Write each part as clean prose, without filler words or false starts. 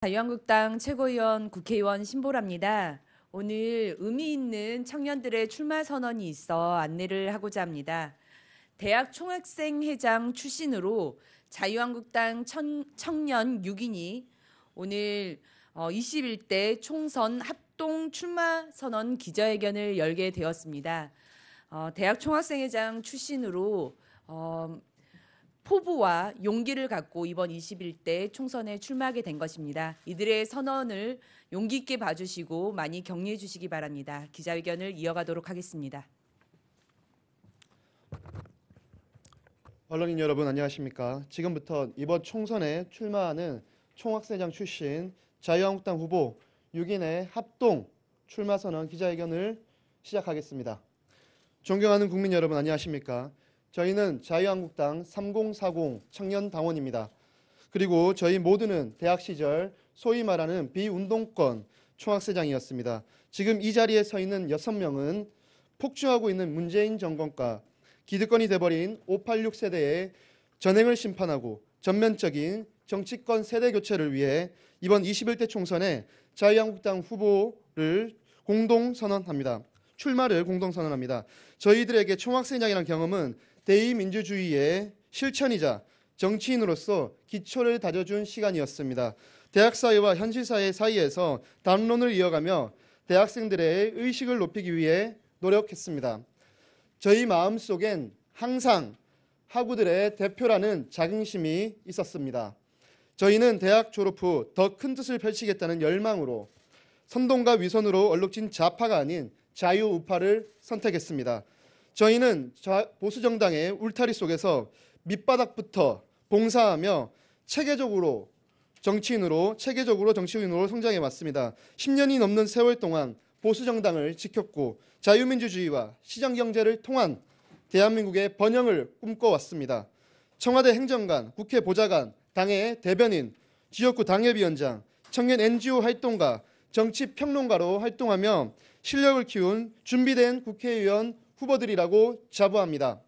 자유한국당 최고위원 국회의원 신보라입니다. 오늘 의미 있는 청년들의 출마 선언이 있어 안내를 하고자 합니다. 대학 총학생회장 출신으로 자유한국당 청년 6인이 오늘 21대 총선 합동 출마 선언 기자회견을 열게 되었습니다. 대학 총학생회장 출신으로 포부와 용기를 갖고 이번 21대 총선에 출마하게 된 것입니다. 이들의 선언을 용기 있게 봐주시고 많이 격려해 주시기 바랍니다. 기자회견을 이어가도록 하겠습니다. 언론인 여러분 안녕하십니까. 지금부터 이번 총선에 출마하는 총학생회장 출신 자유한국당 후보 6인의 합동 출마 선언 기자회견을 시작하겠습니다. 존경하는 국민 여러분 안녕하십니까. 저희는 자유한국당 3040 청년당원입니다. 그리고 저희 모두는 대학 시절 소위 말하는 비운동권 총학생회장이었습니다. 지금 이 자리에 서 있는 6명은 폭주하고 있는 문재인 정권과 기득권이 돼버린 586 세대의 전행을 심판하고 전면적인 정치권 세대 교체를 위해 이번 21대 총선에 자유한국당 후보를 공동선언합니다. 출마를 공동선언합니다. 저희들에게 총학생회장이라는 경험은 대의민주주의의 실천이자 정치인으로서 기초를 다져준 시간이었습니다. 대학사회와 현실사회 사이에서 담론을 이어가며 대학생들의 의식을 높이기 위해 노력했습니다. 저희 마음속엔 항상 학우들의 대표라는 자긍심이 있었습니다. 저희는 대학 졸업 후 더 큰 뜻을 펼치겠다는 열망으로 선동과 위선으로 얼룩진 좌파가 아닌 자유우파를 선택했습니다. 저희는 보수정당의 울타리 속에서 밑바닥부터 봉사하며 체계적으로 정치인으로 성장해 왔습니다. 10년이 넘는 세월 동안 보수정당을 지켰고 자유민주주의와 시장경제를 통한 대한민국의 번영을 꿈꿔왔습니다. 청와대 행정관, 국회 보좌관, 당의 대변인, 지역구 당협위원장, 청년 NGO 활동가, 정치평론가로 활동하며 실력을 키운 준비된 국회의원 후보들이라고 자부합니다.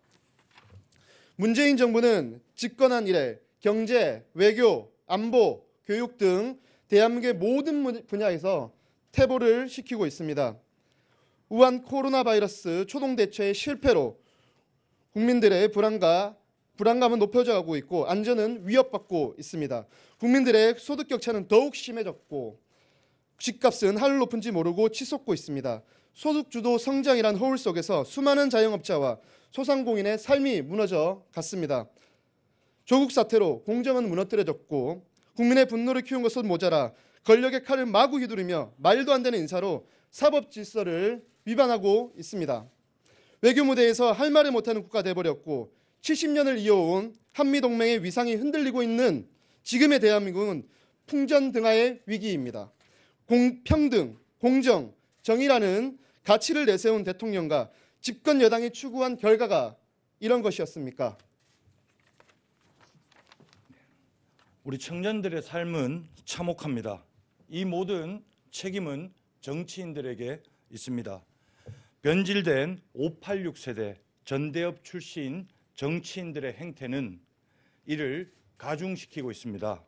문재인 정부는 집권한 이래 경제, 외교, 안보, 교육 등 대한민국의 모든 분야에서 퇴보를 시키고 있습니다. 우한 코로나 바이러스 초동 대처의 실패로 국민들의 불안감은 높여져 가고 있고 안전은 위협받고 있습니다. 국민들의 소득 격차는 더욱 심해졌고 집값은 하늘 높은지 모르고 치솟고 있습니다. 소득주도 성장이란 허울 속에서 수많은 자영업자와 소상공인의 삶이 무너져 갔습니다. 조국 사태로 공정은 무너뜨려졌고 국민의 분노를 키운 것은 모자라 권력의 칼을 마구 휘두르며 말도 안 되는 인사로 사법 질서를 위반하고 있습니다. 외교 무대에서 할 말을 못하는 국가 돼버렸고 70년을 이어온 한미동맹의 위상이 흔들리고 있는 지금의 대한민국은 풍전등화의 위기입니다. 평등, 공정, 정의라는 가치를 내세운 대통령과 집권 여당이 추구한 결과가 이런 것이었습니까? 우리 청년들의 삶은 참혹합니다. 이 모든 책임은 정치인들에게 있습니다. 변질된 586 세대 전대업 출신 정치인들의 행태는 이를 가중시키고 있습니다.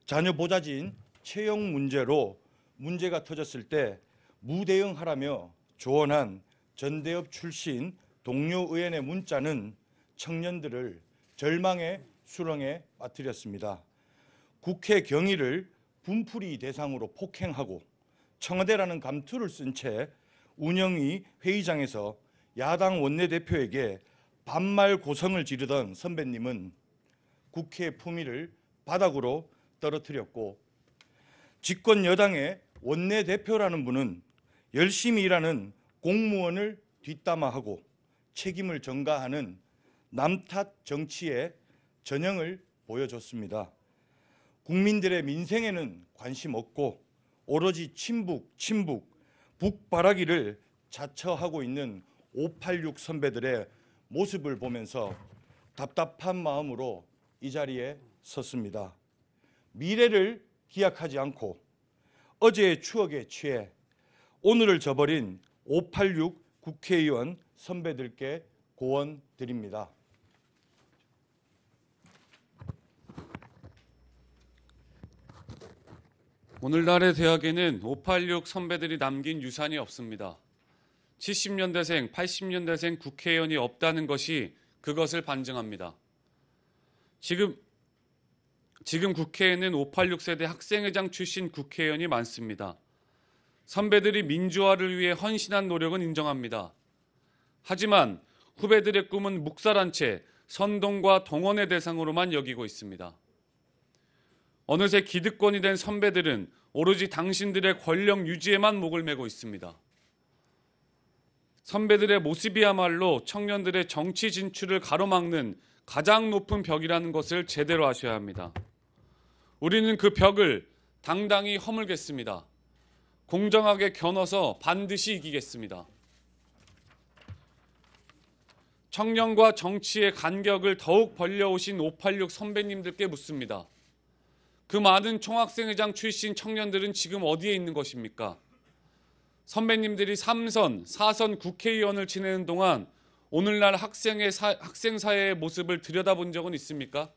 자녀 보좌진 채용 문제로 문제가 터졌을 때 무대응하라며 조언한 전대업 출신 동료 의원의 문자는 청년들을 절망의 수렁에 빠뜨렸습니다. 국회 경위를 분풀이 대상으로 폭행하고 청와대라는 감투를 쓴 채 운영위 회의장에서 야당 원내대표에게 반말 고성을 지르던 선배님은 국회 품위를 바닥으로 떨어뜨렸고 집권 여당의 원내대표라는 분은 열심히 일하는 공무원을 뒷담화하고 책임을 전가하는 남탓 정치의 전형을 보여줬습니다. 국민들의 민생에는 관심 없고 오로지 친북, 북바라기를 자처하고 있는 586 선배들의 모습을 보면서 답답한 마음으로 이 자리에 섰습니다. 미래를 기약하지 않고 어제의 추억에 취해 오늘을 저버린 586 국회의원 선배들께 고언드립니다. 오늘날의 대학에는 586 선배들이 남긴 유산이 없습니다. 70년대생, 80년대생 국회의원이 없다는 것이 그것을 반증합니다. 지금 국회에는 586 세대 학생회장 출신 국회의원이 많습니다. 선배들이 민주화를 위해 헌신한 노력은 인정합니다. 하지만 후배들의 꿈은 묵살한 채 선동과 동원의 대상으로만 여기고 있습니다. 어느새 기득권이 된 선배들은 오로지 당신들의 권력 유지에만 목을 메고 있습니다. 선배들의 모습이야말로 청년들의 정치 진출을 가로막는 가장 높은 벽이라는 것을 제대로 아셔야 합니다. 우리는 그 벽을 당당히 허물겠습니다. 공정하게 겨눠서 반드시 이기겠습니다. 청년과 정치의 간격을 더욱 벌려오신 586 선배님들께 묻습니다. 그 많은 총학생회장 출신 청년들은 지금 어디에 있는 것입니까? 선배님들이 3선, 4선 국회의원을 지내는 동안 오늘날 학생사회의 모습을 들여다본 적은 있습니까?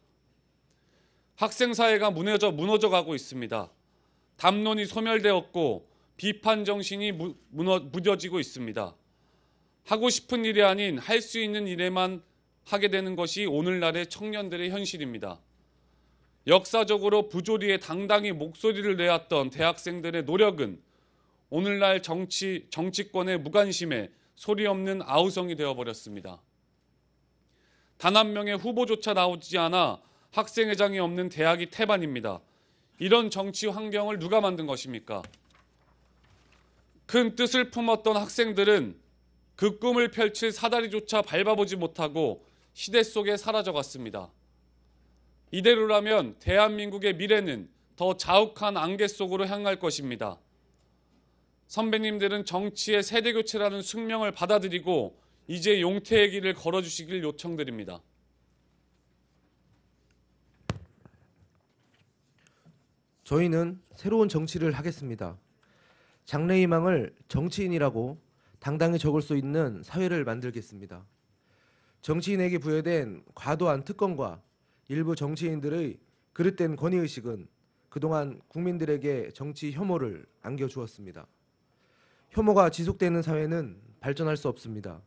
학생사회가 무너져 가고 있습니다. 담론이 소멸되었고 비판 정신이 무뎌지고 있습니다. 하고 싶은 일이 아닌 할 수 있는 일에만 하게 되는 것이 오늘날의 청년들의 현실입니다. 역사적으로 부조리에 당당히 목소리를 내었던 대학생들의 노력은 오늘날 정치권의 무관심에 소리 없는 아우성이 되어버렸습니다. 단 한 명의 후보조차 나오지 않아 학생회장이 없는 대학이 태반입니다. 이런 정치 환경을 누가 만든 것입니까? 큰 뜻을 품었던 학생들은 그 꿈을 펼칠 사다리조차 밟아보지 못하고 시대 속에 사라져갔습니다. 이대로라면 대한민국의 미래는 더 자욱한 안개 속으로 향할 것입니다. 선배님들은 정치의 세대교체라는 숙명을 받아들이고 이제 용태의 길을 걸어주시길 요청드립니다. 저희는 새로운 정치를 하겠습니다. 장래희망을 정치인이라고 당당히 적을 수 있는 사회를 만들겠습니다. 정치인에게 부여된 과도한 특권과 일부 정치인들의 그릇된 권위의식은 그동안 국민들에게 정치 혐오를 안겨주었습니다. 혐오가 지속되는 사회는 발전할 수 없습니다.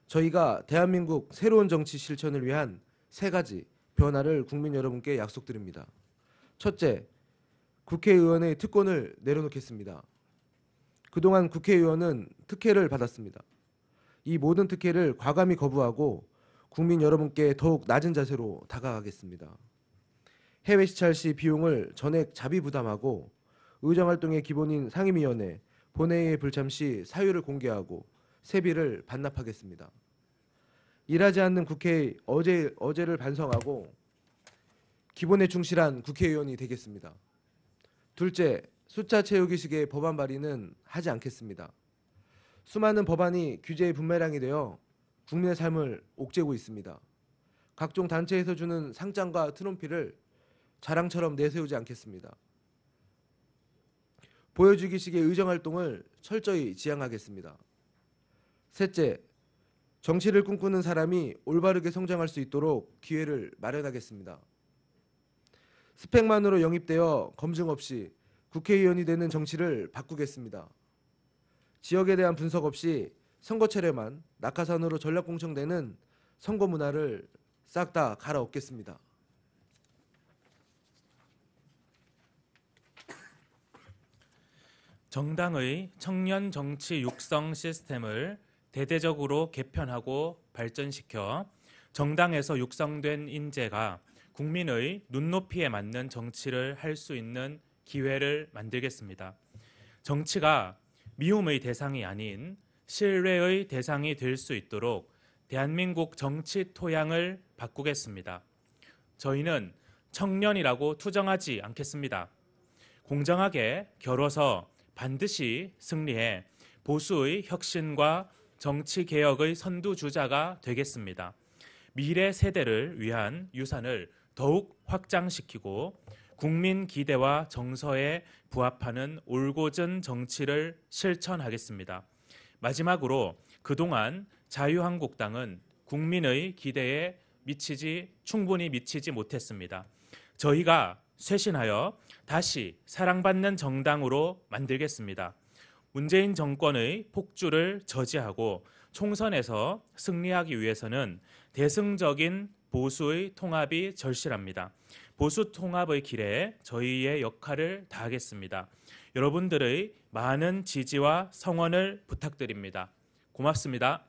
저희가 대한민국 새로운 정치 실천을 위한 3가지 변화를 국민 여러분께 약속드립니다. 첫째, 국회의원의 특권을 내려놓겠습니다. 그동안 국회의원은 특혜를 받았습니다. 이 모든 특혜를 과감히 거부하고 국민 여러분께 더욱 낮은 자세로 다가가겠습니다. 해외 시찰 시 비용을 전액 자비 부담하고 의정활동의 기본인 상임위원회, 본회의에 불참 시 사유를 공개하고 세비를 반납하겠습니다. 일하지 않는 국회의 어제를 반성하고 기본에 충실한 국회의원이 되겠습니다. 둘째, 숫자 채우기식의 법안 발의는 하지 않겠습니다. 수많은 법안이 규제의 분매량이 되어 국민의 삶을 옥죄고 있습니다. 각종 단체에서 주는 상장과 트로피를 자랑처럼 내세우지 않겠습니다. 보여주기식의 의정활동을 철저히 지양하겠습니다. 셋째, 정치를 꿈꾸는 사람이 올바르게 성장할 수 있도록 기회를 마련하겠습니다. 스펙만으로 영입되어 검증 없이 국회의원이 되는 정치를 바꾸겠습니다. 지역에 대한 분석 없이 선거철에만 낙하산으로 전략공천되는 선거 문화를 싹 다 갈아엎겠습니다. 정당의 청년 정치 육성 시스템을 대대적으로 개편하고 발전시켜 정당에서 육성된 인재가 국민의 눈높이에 맞는 정치를 할 수 있는 기회를 만들겠습니다. 정치가 미움의 대상이 아닌 신뢰의 대상이 될 수 있도록 대한민국 정치 토양을 바꾸겠습니다. 저희는 청년이라고 투정하지 않겠습니다. 공정하게 겨뤄서 반드시 승리해 보수의 혁신과 정치 개혁의 선두주자가 되겠습니다. 미래 세대를 위한 유산을 더욱 확장시키고 국민 기대와 정서에 부합하는 올곧은 정치를 실천하겠습니다. 마지막으로 그동안 자유한국당은 국민의 기대에 충분히 미치지 못했습니다. 저희가 쇄신하여 다시 사랑받는 정당으로 만들겠습니다. 문재인 정권의 폭주를 저지하고 총선에서 승리하기 위해서는 대승적인 보수의 통합이 절실합니다. 보수 통합의 길에 저희의 역할을 다하겠습니다. 여러분들의 많은 지지와 성원을 부탁드립니다. 고맙습니다.